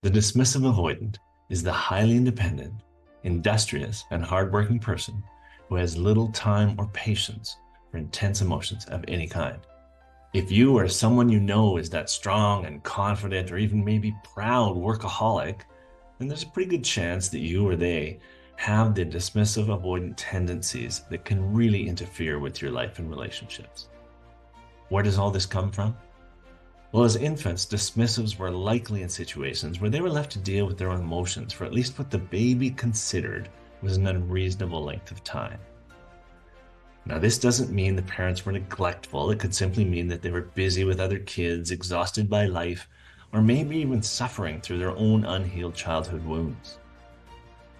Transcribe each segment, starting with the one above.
The dismissive avoidant is the highly independent, industrious, and hardworking person who has little time or patience for intense emotions of any kind. If you or someone you know is that strong and confident or even maybe proud workaholic, then there's a pretty good chance that you or they have the dismissive avoidant tendencies that can really interfere with your life and relationships. Where does all this come from? Well, as infants, dismissives were likely in situations where they were left to deal with their own emotions for at least what the baby considered was an unreasonable length of time. Now, this doesn't mean the parents were neglectful. It could simply mean that they were busy with other kids, exhausted by life, or maybe even suffering through their own unhealed childhood wounds.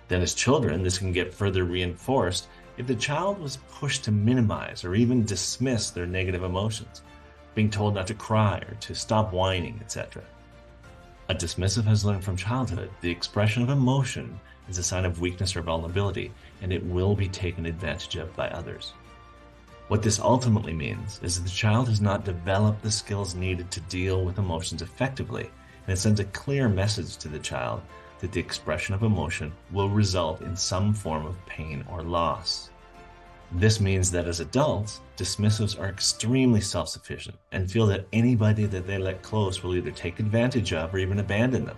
Then as children, this can get further reinforced if the child was pushed to minimize or even dismiss their negative emotions, being told not to cry or to stop whining, etc. A dismissive has learned from childhood the expression of emotion is a sign of weakness or vulnerability, and it will be taken advantage of by others. What this ultimately means is that the child has not developed the skills needed to deal with emotions effectively, and it sends a clear message to the child that the expression of emotion will result in some form of pain or loss. This means that as adults, dismissives are extremely self-sufficient and feel that anybody that they let close will either take advantage of or even abandon them.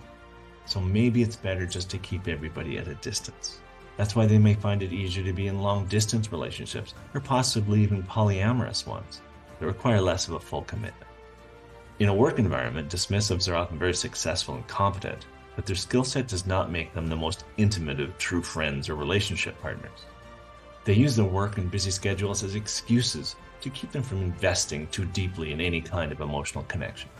So maybe it's better just to keep everybody at a distance. That's why they may find it easier to be in long-distance relationships, or possibly even polyamorous ones, that require less of a full commitment. In a work environment, dismissives are often very successful and competent, but their skill set does not make them the most intimate of true friends or relationship partners. They use their work and busy schedules as excuses to keep them from investing too deeply in any kind of emotional connection.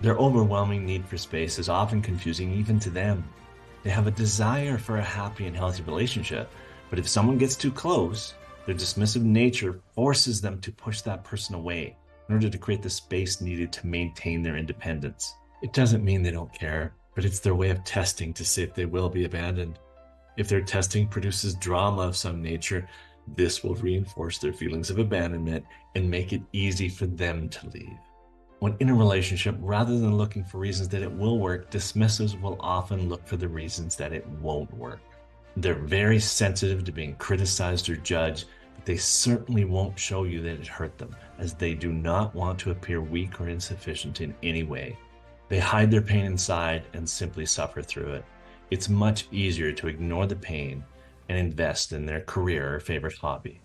Their overwhelming need for space is often confusing even to them. They have a desire for a happy and healthy relationship, but if someone gets too close, their dismissive nature forces them to push that person away in order to create the space needed to maintain their independence. It doesn't mean they don't care, but it's their way of testing to see if they will be abandoned. If their testing produces drama of some nature, this will reinforce their feelings of abandonment and make it easy for them to leave. When in a relationship, rather than looking for reasons that it will work, dismissives will often look for the reasons that it won't work. They're very sensitive to being criticized or judged, but they certainly won't show you that it hurt them, as they do not want to appear weak or insufficient in any way. They hide their pain inside and simply suffer through it. It's much easier to ignore the pain and invest in their career or favorite hobby.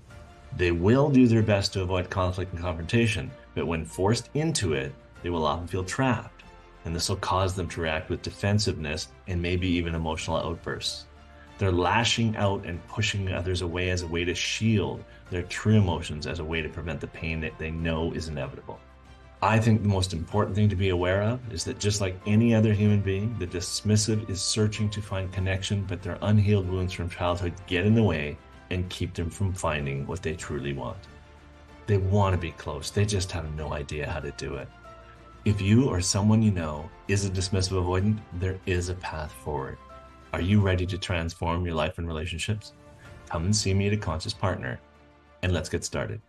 They will do their best to avoid conflict and confrontation, but when forced into it, they will often feel trapped, and this will cause them to react with defensiveness and maybe even emotional outbursts. They're lashing out and pushing others away as a way to shield their true emotions, as a way to prevent the pain that they know is inevitable. I think the most important thing to be aware of is that just like any other human being, the dismissive is searching to find connection, but their unhealed wounds from childhood get in the way and keep them from finding what they truly want. They want to be close, they just have no idea how to do it. If you or someone you know is a dismissive avoidant, there is a path forward. Are you ready to transform your life and relationships? Come and see me at A Conscious Partner, and let's get started.